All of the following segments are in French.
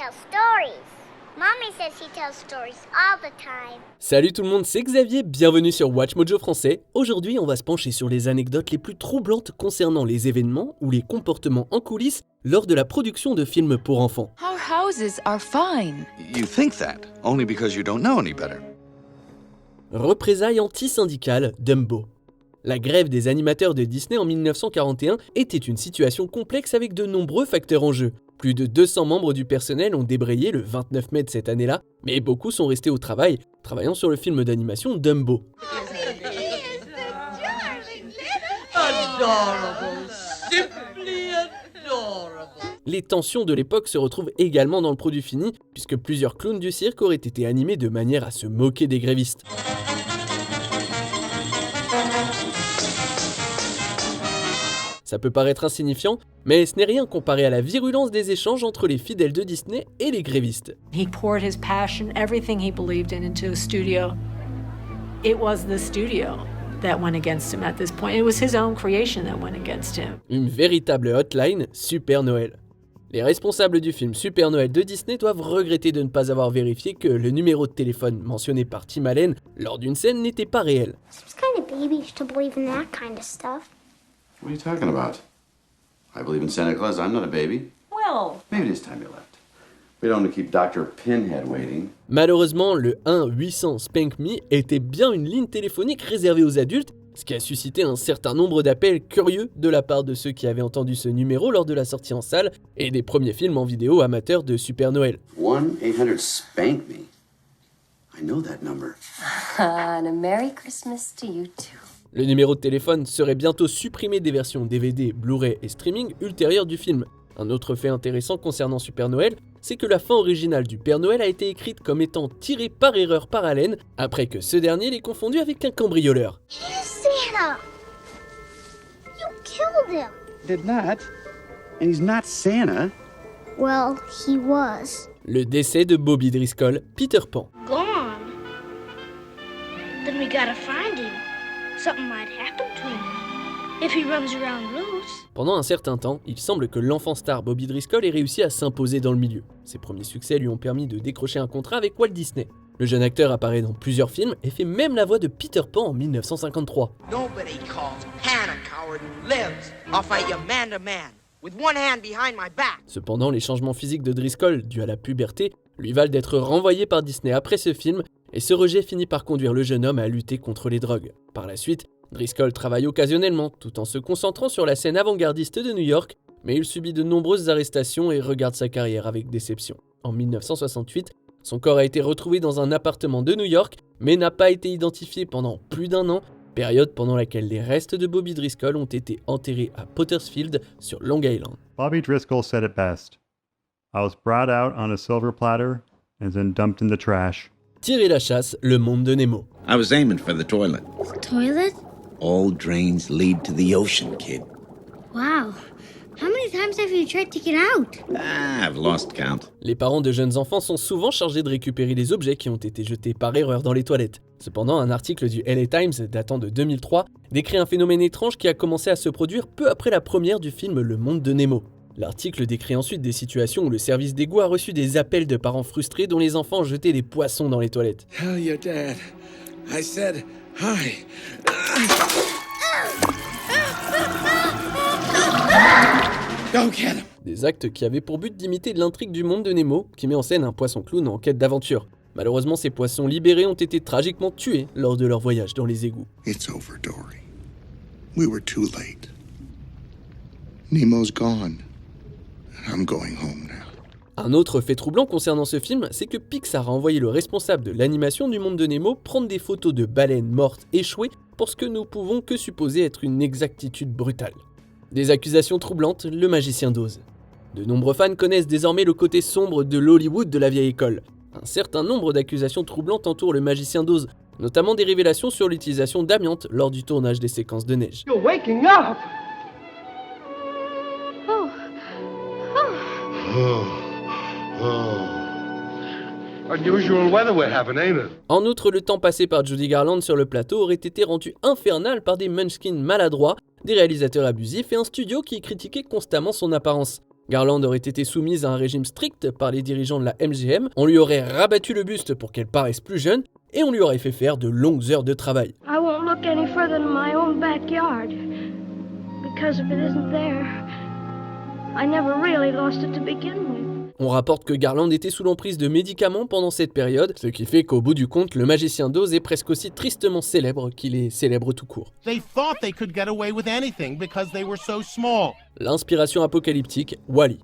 tell stories. Mommy says she tells stories all the time. Salut tout le monde, c'est Xavier, bienvenue sur Watch Mojo français. Aujourd'hui, on va se pencher sur les anecdotes les plus troublantes concernant les événements ou les comportements en coulisses lors de la production de films pour enfants. Our houses are fine. You think that, only because you don't know any better. Représailles anti-syndicales Dumbo. La grève des animateurs de Disney en 1941 était une situation complexe avec de nombreux facteurs en jeu. Plus de 200 membres du personnel ont débrayé le 29 mai de cette année-là, mais beaucoup sont restés au travail, travaillant sur le film d'animation Dumbo. Les tensions de l'époque se retrouvent également dans le produit fini, puisque plusieurs clowns du cirque auraient été animés de manière à se moquer des grévistes. Ça peut paraître insignifiant, mais ce n'est rien comparé à la virulence des échanges entre les fidèles de Disney et les grévistes. He poured his passion, everything he believed in, into the studio. It was the studio that went against him at this point. It was his own creation that went against him. Une véritable hotline Super Noël. Les responsables du film Super Noël de Disney doivent regretter de ne pas avoir vérifié que le numéro de téléphone mentionné par Tim Allen lors d'une scène n'était pas réel. It's kind of babyish to believe in that kind of stuff. What are you talking about? I believe in Santa Claus. I'm not a baby. Well, Maybe this time you left. We don't want to keep Dr. Pinhead waiting. Malheureusement, le 1-800 Spank Me était bien une ligne téléphonique réservée aux adultes, ce qui a suscité un certain nombre d'appels curieux de la part de ceux qui avaient entendu ce numéro lors de la sortie en salle et des premiers films en vidéo amateurs de Super Noël. 1-800-SPANK-ME. I know that number. And a Merry Christmas to you too. Le numéro de téléphone serait bientôt supprimé des versions DVD, Blu-ray et streaming ultérieures du film. Un autre fait intéressant concernant Super Noël, c'est que la fin originale du Père Noël a été écrite comme étant tirée par erreur par Allen, après que ce dernier l'ait confondu avec un cambrioleur. He's Santa! You killed him! Did not. And he's not Santa. Well, he was. Le décès de Bobby Driscoll, Peter Pan. Gone. Then we gotta find him. Something might happen to him if he runs around loose. Pendant un certain temps, il semble que l'enfant star Bobby Driscoll ait réussi à s'imposer dans le milieu. Ses premiers succès lui ont permis de décrocher un contrat avec Walt Disney. Le jeune acteur apparaît dans plusieurs films et fait même la voix de Peter Pan en 1953. Nobody calls Hannah coward who lives. I'll fight you man to man, with one hand behind my back. Cependant, les changements physiques de Driscoll, dus à la puberté, lui valent d'être renvoyé par Disney après ce film, et ce rejet finit par conduire le jeune homme à lutter contre les drogues. Par la suite, Driscoll travaille occasionnellement, tout en se concentrant sur la scène avant-gardiste de New York, mais il subit de nombreuses arrestations et regarde sa carrière avec déception. En 1968, son corps a été retrouvé dans un appartement de New York, mais n'a pas été identifié pendant plus d'un an, période pendant laquelle les restes de Bobby Driscoll ont été enterrés à Pottersfield, sur Long Island. Bobby Driscoll said it best. I was brought out on a silver platter and then dumped in the trash. Tirer la chasse, le monde de Nemo. I was aiming for the toilet. Toilet? All drains lead to the ocean, kid. Wow. How many times have you tried to get out? I've lost count. Les parents de jeunes enfants sont souvent chargés de récupérer les objets qui ont été jetés par erreur dans les toilettes. Cependant, un article du LA Times datant de 2003 décrit un phénomène étrange qui a commencé à se produire peu après la première du film Le Monde de Nemo. L'article décrit ensuite des situations où le service d'égout a reçu des appels de parents frustrés dont les enfants jetaient des poissons dans les toilettes. Tell your dad. I said hi. Go get him. Des actes qui avaient pour but d'imiter l'intrigue du Monde de Nemo, qui met en scène un poisson clown en quête d'aventure. Malheureusement, ces poissons libérés ont été tragiquement tués lors de leur voyage dans les égouts. It's over, Dory. We were too late. Nemo's gone. I'm going home now. Un autre fait troublant concernant ce film, c'est que Pixar a envoyé le responsable de l'animation du Monde de Nemo prendre des photos de baleines mortes échouées pour ce que nous pouvons que supposer être une exactitude brutale. Des accusations troublantes, le magicien d'Oz. De nombreux fans connaissent désormais le côté sombre de l'Hollywood de la vieille école. Un certain nombre d'accusations troublantes entourent le magicien d'Oz, notamment des révélations sur l'utilisation d'amiante lors du tournage des séquences de neige. You're waking up! Unusual weather we're having, ain't it? En outre, le temps passé par Judy Garland sur le plateau aurait été rendu infernal par des munchkins maladroits, des réalisateurs abusifs et un studio qui critiquait constamment son apparence. Garland aurait été soumise à un régime strict par les dirigeants de la MGM, on lui aurait rabattu le buste pour qu'elle paraisse plus jeune, et on lui aurait fait faire de longues heures de travail. I won't look any further than my own backyard. Because if it isn't there, I never really lost it to begin with. On rapporte que Garland était sous l'emprise de médicaments pendant cette période, ce qui fait qu'au bout du compte, le magicien d'Oz est presque aussi tristement célèbre qu'il est célèbre tout court. They thought they could get away with anything because they were so small. L'inspiration apocalyptique, Wall-E.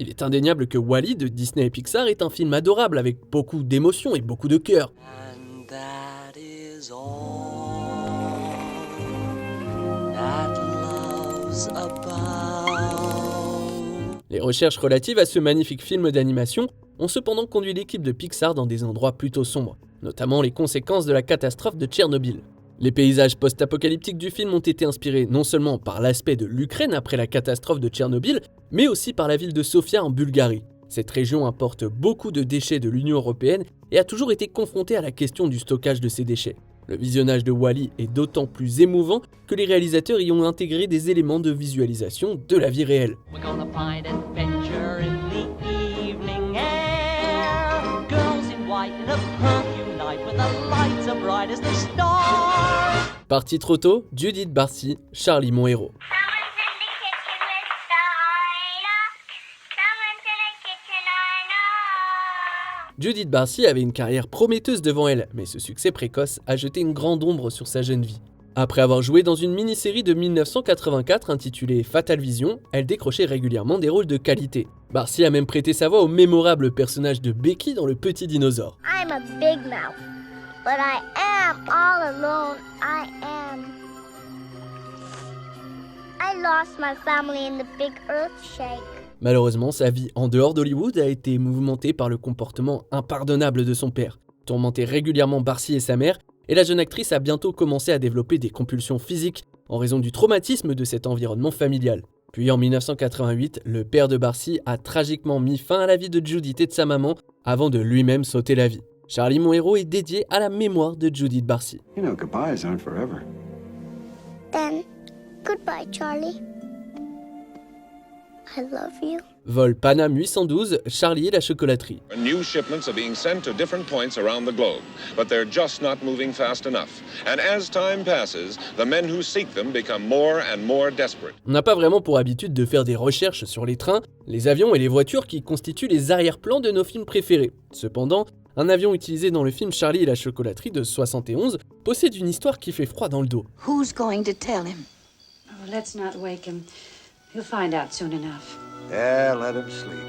Il est indéniable que Wall-E de Disney et Pixar est un film adorable avec beaucoup d'émotions et beaucoup de cœur. And that is all that love's about. Les recherches relatives à ce magnifique film d'animation ont cependant conduit l'équipe de Pixar dans des endroits plutôt sombres, notamment les conséquences de la catastrophe de Tchernobyl. Les paysages post-apocalyptiques du film ont été inspirés non seulement par l'aspect de l'Ukraine après la catastrophe de Tchernobyl, mais aussi par la ville de Sofia en Bulgarie. Cette région importe beaucoup de déchets de l'Union européenne et a toujours été confrontée à la question du stockage de ces déchets. Le visionnage de Wall-E est d'autant plus émouvant que les réalisateurs y ont intégré des éléments de visualisation de la vie réelle. Parti trop tôt, Judith Barcy, Charlie mon héros. Judith Barcy avait une carrière prometteuse devant elle, mais ce succès précoce a jeté une grande ombre sur sa jeune vie. Après avoir joué dans une mini-série de 1984 intitulée Fatal Vision, elle décrochait régulièrement des rôles de qualité. Barcy a même prêté sa voix au mémorable personnage de Becky dans Le Petit Dinosaure. I'm a big mouth, but I am all alone. I lost my family in the big earthshake. Malheureusement, sa vie en dehors d'Hollywood a été mouvementée par le comportement impardonnable de son père. Tourmentait régulièrement Barcy et sa mère, et la jeune actrice a bientôt commencé à développer des compulsions physiques en raison du traumatisme de cet environnement familial. Puis en 1988, le père de Barcy a tragiquement mis fin à la vie de Judith et de sa maman avant de lui-même sauter la vie. Charlie mon héros est dédié à la mémoire de Judith Barcy. You know, goodbyes aren't forever. Then, goodbye, Charlie. I love you. Vol Panam 812, Charlie et la chocolaterie. New shipments are being sent to different points around the globe, but they're just not moving fast enough. And as time passes, the men who seek them become more and more desperate. On n'a pas vraiment pour habitude de faire des recherches sur les trains, les avions et les voitures qui constituent les arrière-plans de nos films préférés. Cependant, un avion utilisé dans le film Charlie et la chocolaterie de 71 possède une histoire qui fait froid dans le dos. Who's going to tell him? Oh, let's not wake him. He'll find out soon enough. Yeah, let him sleep.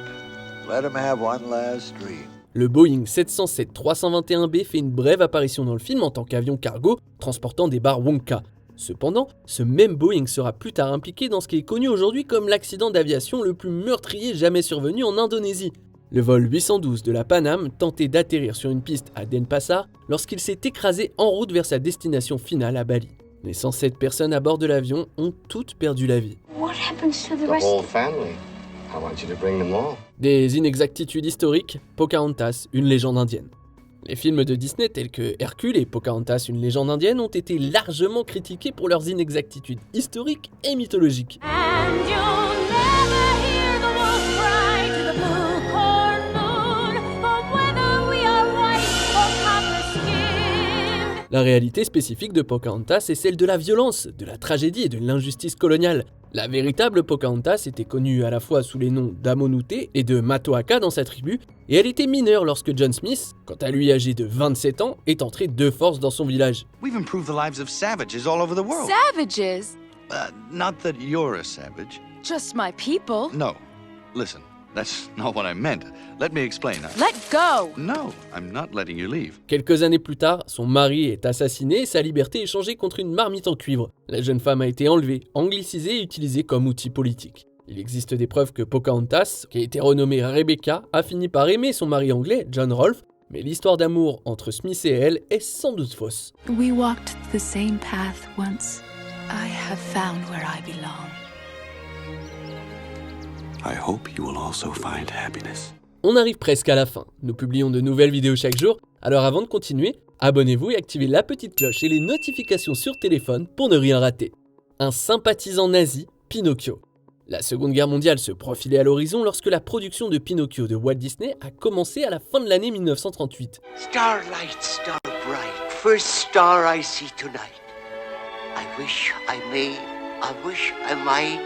Let him have one last dream. Le Boeing 707-321B fait une brève apparition dans le film en tant qu'avion cargo transportant des barres Wonka. Cependant, ce même Boeing sera plus tard impliqué dans ce qui est connu aujourd'hui comme l'accident d'aviation le plus meurtrier jamais survenu en Indonésie. Le vol 812 de la Pan Am tentait d'atterrir sur une piste à Denpasar lorsqu'il s'est écrasé en route vers sa destination finale à Bali. Les 107 personnes à bord de l'avion ont toutes perdu la vie. What happens to the rest? whole family. I want you to bring them all. Des inexactitudes historiques, Pocahontas, une légende indienne. Les films de Disney tels que Hercule et Pocahontas, une légende indienne ont été largement critiqués pour leurs inexactitudes historiques et mythologiques. La réalité spécifique de Pocahontas est celle de la violence, de la tragédie et de l'injustice coloniale. La véritable Pocahontas était connue à la fois sous les noms d'Amonouté et de Matoaka dans sa tribu, et elle était mineure lorsque John Smith, quant à lui âgé de 27 ans, est entré de force dans son village. We've improved the lives of savages all over the world. Savages? Not that you're a savage. Just my people. No. Listen, that's not what I meant. Let me explain. Let go! No, I'm not letting you leave. Quelques années plus tard, son mari est assassiné et sa liberté échangée contre une marmite en cuivre. La jeune femme a été enlevée, anglicisée et utilisée comme outil politique. Il existe des preuves que Pocahontas, qui a été renommée Rebecca, a fini par aimer son mari anglais, John Rolfe, mais l'histoire d'amour entre Smith et elle est sans doute fausse. We walked the same path once. I have found where I belong. I hope you will also find happiness. On arrive presque à la fin. Nous publions de nouvelles vidéos chaque jour, alors avant de continuer, abonnez-vous et activez la petite cloche et les notifications sur téléphone pour ne rien rater. Un sympathisant nazi, Pinocchio. La Seconde Guerre mondiale se profilait à l'horizon lorsque la production de Pinocchio de Walt Disney a commencé à la fin de l'année 1938. Starlight, star bright, first star I see tonight. I wish I might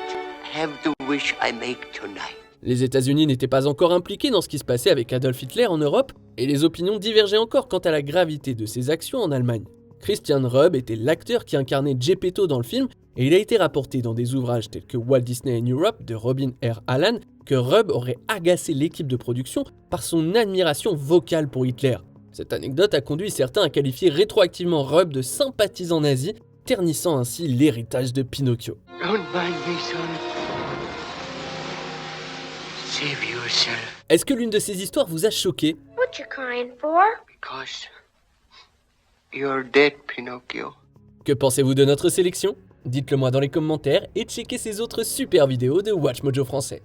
have the wish I make tonight. Les États-Unis n'étaient pas encore impliqués dans ce qui se passait avec Adolf Hitler en Europe, et les opinions divergeaient encore quant à la gravité de ses actions en Allemagne. Christian Rubb était l'acteur qui incarnait Geppetto dans le film, et il a été rapporté dans des ouvrages tels que Walt Disney in Europe de Robin R. Allen que Rubb aurait agacé l'équipe de production par son admiration vocale pour Hitler. Cette anecdote a conduit certains à qualifier rétroactivement Rubb de sympathisant nazi, ternissant ainsi l'héritage de Pinocchio. Don't mind me, son. Save yourself. Est-ce que l'une de ces histoires vous a choqué? What you crying for? Because you're dead, Pinocchio. Que pensez-vous de notre sélection? Dites-le moi dans les commentaires et checkez ces autres super vidéos de WatchMojo français.